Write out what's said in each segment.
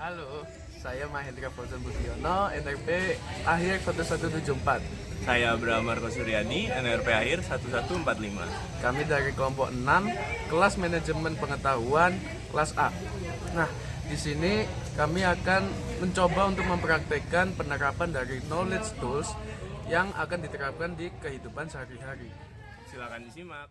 Halo, saya Mahendra Fauzan Budiono, NRP akhir 1174. Saya Abraham Marco Suryadi, NRP akhir 1145. Kami dari kelompok 6, kelas manajemen pengetahuan, kelas A. Nah, di sini kami akan mencoba untuk mempraktekkan penerapan dari knowledge tools yang akan diterapkan di kehidupan sehari-hari. Silakan disimak.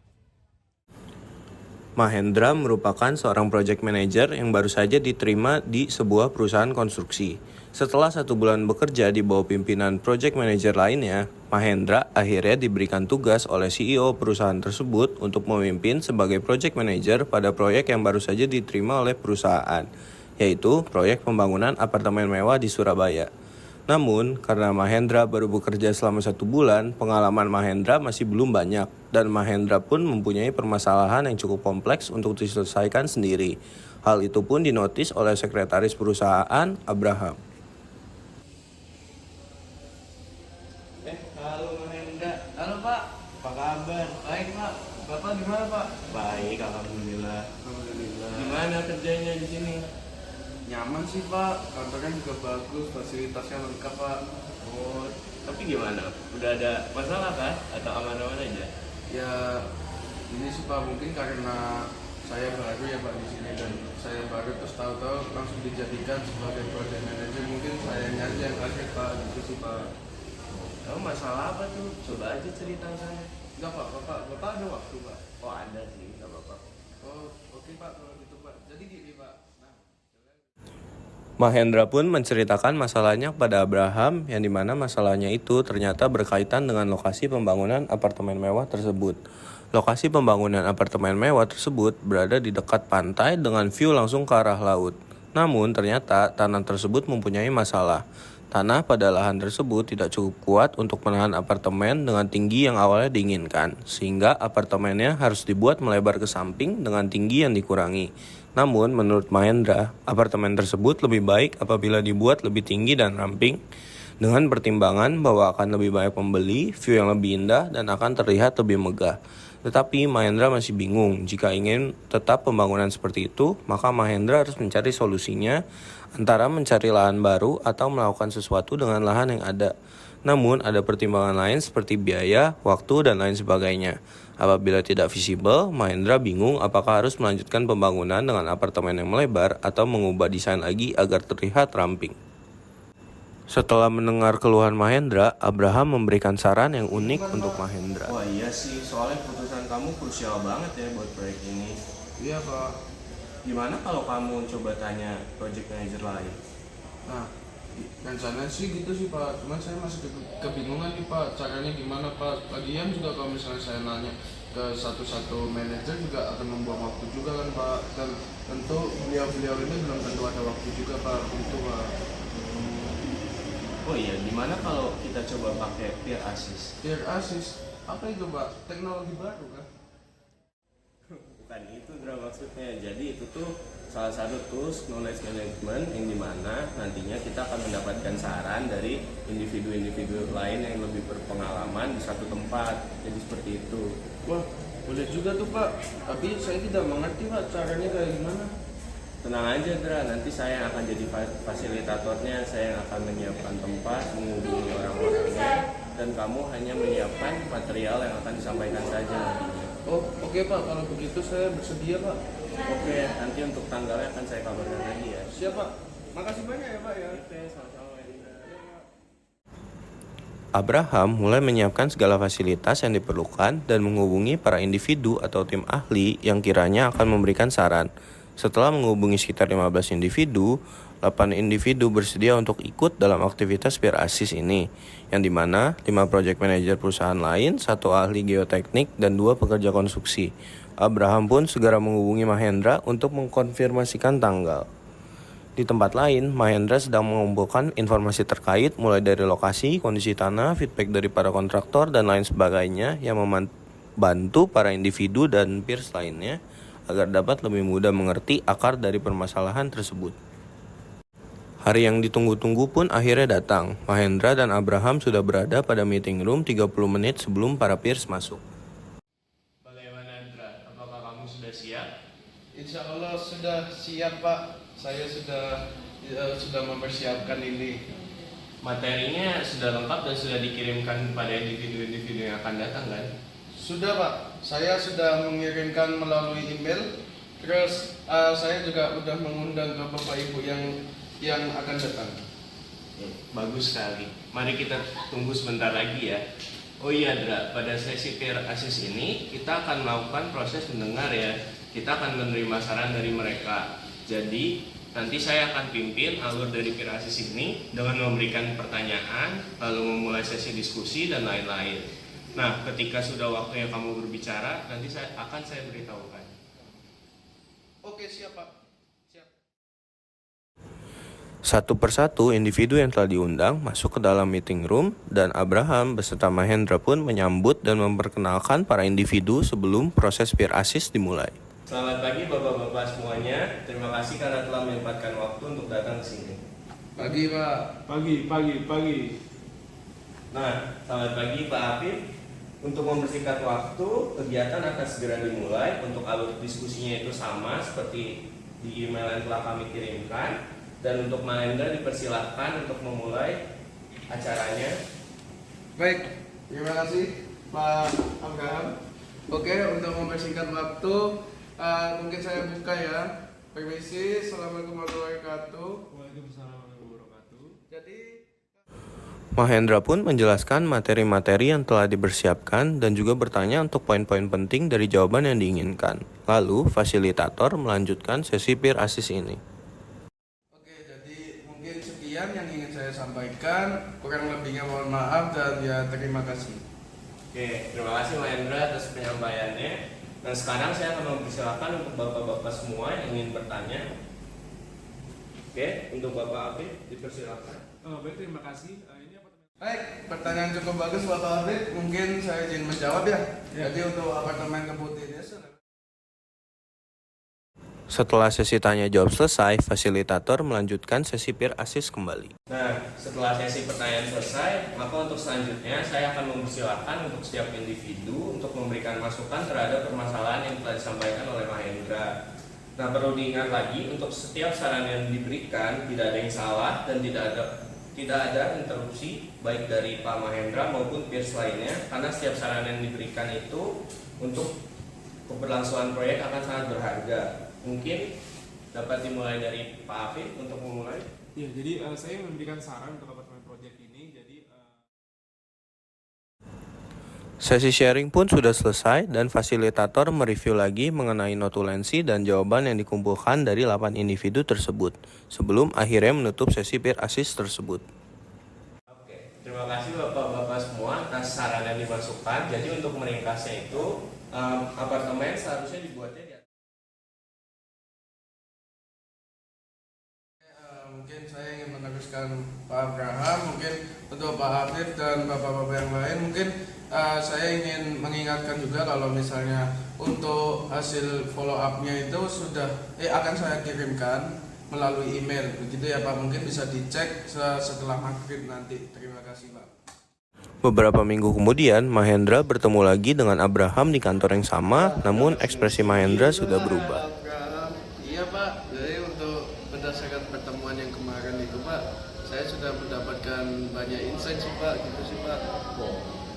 Mahendra merupakan seorang project manager yang baru saja diterima di sebuah perusahaan konstruksi. Setelah 1 bulan bekerja di bawah pimpinan project manager lainnya, Mahendra akhirnya diberikan tugas oleh CEO perusahaan tersebut untuk memimpin sebagai project manager pada proyek yang baru saja diterima oleh perusahaan, yaitu proyek pembangunan apartemen mewah di Surabaya. Namun, karena Mahendra baru bekerja selama 1 bulan, pengalaman Mahendra masih belum banyak, dan Mahendra pun mempunyai permasalahan yang cukup kompleks untuk diselesaikan sendiri. Hal itu pun dinotis oleh sekretaris perusahaan, Abraham. Halo Mahendra. Halo Pak, Apa kabar? baik Pak. Bapak gimana Pak? Baik, alhamdulillah. Alhamdulillah. Gimana kerjanya di sini? Nyaman sih Pak, kantornya juga bagus, fasilitasnya lengkap Pak. Oh, tapi gimana? Udah ada masalah kah? Atau aman-aman aja? Ya, ini sih Pak, mungkin karena saya baru ya Pak di sini dan saya baru terus tahu-tahu langsung dijadikan sebagai project manager. Mungkin sayanya aja yang kaget Pak, gitu sih Pak. Kamu masalah apa tuh? Coba aja cerita sana. Enggak Pak, Bapak ada waktu Pak. Oh ada sih, gak apa-apa. Oh, oke Pak kalau gitu Pak. Jadi gini Pak. Nah, Mahendra pun menceritakan masalahnya kepada Abraham, yang dimana masalahnya itu ternyata berkaitan dengan lokasi pembangunan apartemen mewah tersebut. Lokasi pembangunan apartemen mewah tersebut berada di dekat pantai dengan view langsung ke arah laut. Namun ternyata tanah tersebut mempunyai masalah. Tanah pada lahan tersebut tidak cukup kuat untuk menahan apartemen dengan tinggi yang awalnya diinginkan, sehingga apartemennya harus dibuat melebar ke samping dengan tinggi yang dikurangi. Namun, menurut Mahendra, apartemen tersebut lebih baik apabila dibuat lebih tinggi dan ramping, dengan pertimbangan bahwa akan lebih banyak pembeli, view yang lebih indah, dan akan terlihat lebih megah. Tetapi Mahendra masih bingung, jika ingin tetap pembangunan seperti itu, maka Mahendra harus mencari solusinya antara mencari lahan baru atau melakukan sesuatu dengan lahan yang ada. Namun ada pertimbangan lain seperti biaya, waktu, dan lain sebagainya. Apabila tidak visible, Mahendra bingung apakah harus melanjutkan pembangunan dengan apartemen yang melebar atau mengubah desain lagi agar terlihat ramping. Setelah mendengar keluhan Mahendra, Abraham memberikan saran yang unik untuk Mahendra. Wah iya sih, soalnya keputusan kamu krusial banget ya buat proyek ini. iya Pak. Gimana kalau kamu coba tanya project manager lain? Nah, rencananya sih gitu sih Pak. Cuman saya masih kebingungan nih Pak, caranya gimana Pak. Lagian juga kalau misalnya saya nanya ke satu-satu manajer juga akan membuang waktu juga kan Pak. Dan tentu beliau-beliau ini belum tentu ada waktu juga Pak untuk Pak. Oh iya, gimana kalau kita coba pakai peer assist? Peer assist, apa itu Pak? Teknologi baru kan? Bukan itu Dra maksudnya. Jadi itu tuh salah satu tools knowledge management yang dimana nantinya kita akan mendapatkan saran dari individu-individu lain yang lebih berpengalaman di satu tempat. Jadi seperti itu. Wah, boleh juga tuh Pak. Tapi saya tidak mengerti Pak caranya kayak gimana. Tenang aja Dra, nanti saya yang akan jadi fasilitatornya. Saya yang akan menyiapkan tempat, menghubungi orang-orangnya, dan kamu hanya menyiapkan material yang akan disampaikan saja nantinya. Oh, oke Pak. Kalau begitu saya bersedia Pak. Oke, nanti untuk tanggalnya akan saya kabarkan lagi ya. Siap Pak. Makasih banyak ya Pak ya. Oke, sama-sama Indra. Abraham mulai menyiapkan segala fasilitas yang diperlukan dan menghubungi para individu atau tim ahli yang kiranya akan memberikan saran. Setelah menghubungi sekitar 15 individu, 8 individu bersedia untuk ikut dalam aktivitas peer assist ini, yang dimana 5 project manager perusahaan lain, 1 ahli geoteknik, dan 2 pekerja konstruksi. Abraham pun segera menghubungi Mahendra untuk mengkonfirmasikan tanggal. Di tempat lain, Mahendra sedang mengumpulkan informasi terkait mulai dari lokasi, kondisi tanah, feedback dari para kontraktor, dan lain sebagainya yang membantu para individu dan peers lainnya agar dapat lebih mudah mengerti akar dari permasalahan tersebut. Hari yang ditunggu-tunggu pun akhirnya datang. Mahendra dan Abraham sudah berada pada meeting room 30 menit sebelum para peers masuk. Bagaimana Indra? Apakah kamu sudah siap? Insya Allah sudah siap Pak. Saya sudah sudah mempersiapkan ini? Materinya sudah lengkap dan sudah dikirimkan kepada individu-individu yang akan datang kan? Sudah Pak, saya sudah mengirimkan melalui email. Terus saya juga udah mengundang ke Bapak Ibu yang akan datang. Bagus sekali. Mari kita tunggu sebentar lagi ya. Oh iya Dra, pada sesi peer assist ini kita akan melakukan proses mendengar ya. Kita akan menerima saran dari mereka. Jadi nanti saya akan pimpin alur dari peer assist ini dengan memberikan pertanyaan, lalu memulai sesi diskusi dan lain-lain. Nah, ketika sudah waktunya kamu berbicara, nanti saya beritahukan. Oke, siap Pak. Siap. Satu persatu individu yang telah diundang masuk ke dalam meeting room dan Abraham beserta Mahendra pun menyambut dan memperkenalkan para individu sebelum proses peer assist dimulai. Selamat pagi Bapak-Bapak semuanya. Terima kasih karena telah menyempatkan waktu untuk datang ke sini. Pagi Pak. Pagi. Nah, selamat pagi Pak Afif. Untuk mempersingkat waktu, kegiatan akan segera dimulai. Untuk alur diskusinya itu sama seperti di email yang telah kami kirimkan. Dan untuk Mahendra dipersilahkan untuk memulai acaranya. Baik, terima kasih Pak Abraham. Oke, untuk mempersingkat waktu, mungkin saya buka ya. Permisi, Assalamualaikum warahmatullahi wabarakatuh. Waalaikumsalam warahmatullahi wabarakatuh. Jadi Mahendra pun menjelaskan materi-materi yang telah dipersiapkan dan juga bertanya untuk poin-poin penting dari jawaban yang diinginkan. Lalu, fasilitator melanjutkan sesi peer assist ini. oke, jadi mungkin sekian yang ingin saya sampaikan. Kurang lebihnya mohon maaf dan ya terima kasih. Oke, terima kasih Mahendra atas penyampaiannya. Dan sekarang saya akan mempersilahkan untuk Bapak-Bapak semua yang ingin bertanya. Oke, untuk Bapak Afif dipersilakan. Baik, terima kasih. Ini apa? Baik, pertanyaan cukup bagus Bapak Afif. Mungkin saya izin menjawab ya. Jadi untuk apartemen Keputih Desa. Setelah sesi tanya jawab selesai, fasilitator melanjutkan sesi peer assist kembali. Nah, setelah sesi pertanyaan selesai, maka untuk selanjutnya saya akan mempersilahkan untuk setiap individu untuk memberikan masukan terhadap permasalahan yang telah disampaikan oleh Mahendra. Nah, perlu diingat lagi untuk setiap saran yang diberikan tidak ada yang salah dan tidak ada interupsi baik dari Pak Mahendra maupun peers lainnya, karena setiap saran yang diberikan itu untuk keberlangsungan proyek akan sangat berharga. Mungkin dapat dimulai dari Pak Afif untuk memulai. Ya, jadi saya memberikan saran untuk apartemen project ini. Jadi Sesi sharing pun sudah selesai dan fasilitator mereview lagi mengenai notulensi dan jawaban yang dikumpulkan dari 8 individu tersebut sebelum akhirnya menutup sesi peer assist tersebut. Oke, terima kasih Bapak-Bapak semua atas saran yang dimasukkan. Jadi untuk meringkasnya itu, apartemen seharusnya dibuatnya di Mungkin saya ingin meneruskan Pak Abraham, mungkin untuk Pak Afif dan Bapak-Bapak yang lain, mungkin saya ingin mengingatkan juga kalau misalnya untuk hasil follow up-nya itu akan saya kirimkan melalui email, begitu ya Pak, mungkin bisa dicek setelah maghrib nanti. Terima kasih Pak. Beberapa minggu kemudian, Mahendra bertemu lagi dengan Abraham di kantor yang sama, namun ekspresi Mahendra sudah berubah. Abraham, iya Pak, jadi untuk berdasarkan pertemuan yang kemarin itu Pak, saya sudah mendapatkan banyak insight sih Pak, gitu sih Pak.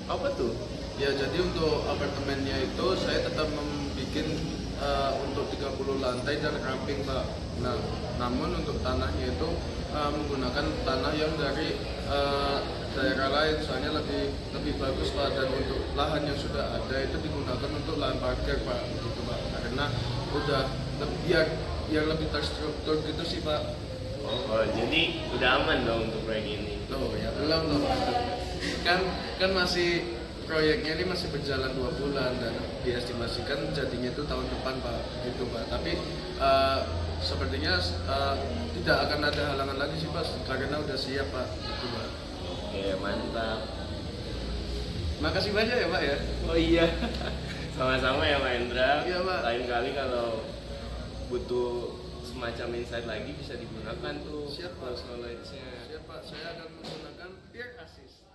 apa tuh? Ya jadi untuk apartemennya itu saya tetap membuat untuk 30 lantai dan ramping Pak. Nah, namun untuk tanahnya itu menggunakan tanah yang dari daerah lain, soalnya lebih bagus Pak, dan untuk lahan yang sudah ada itu digunakan untuk lahan parkir Pak, gitu Pak. Karena udah biar lebih terstruktur gitu sih Pak. Oh, jadi udah aman dong untuk proyek ini. Tuh ya belum loh. Kan masih proyeknya ini masih berjalan 2 bulan dan diestimasikan jadinya itu tahun depan Pak, gitu Pak. Tapi sepertinya tidak akan ada halangan lagi sih Pak, karena udah siap Pak, gitu Pak. Oke, mantap. Makasih banyak ya Pak ya. Oh iya, sama-sama ya Pak Hendra. Iya, Pak. Lain kali kalau butuh semacam insight lagi bisa digunakan tuh. Siap, Pak. Knowledge-nya. Siap Pak, saya akan menggunakan peer assist.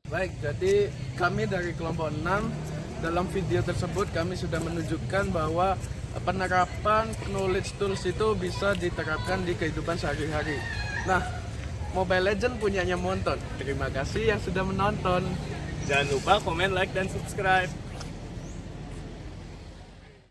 Baik, jadi kami dari kelompok 6 dalam video tersebut kami sudah menunjukkan bahwa penerapan knowledge tools itu bisa diterapkan di kehidupan sehari-hari. Nah, Mobile Legends punyanya Monton. Terima kasih yang sudah menonton. Jangan lupa komen, like, dan subscribe.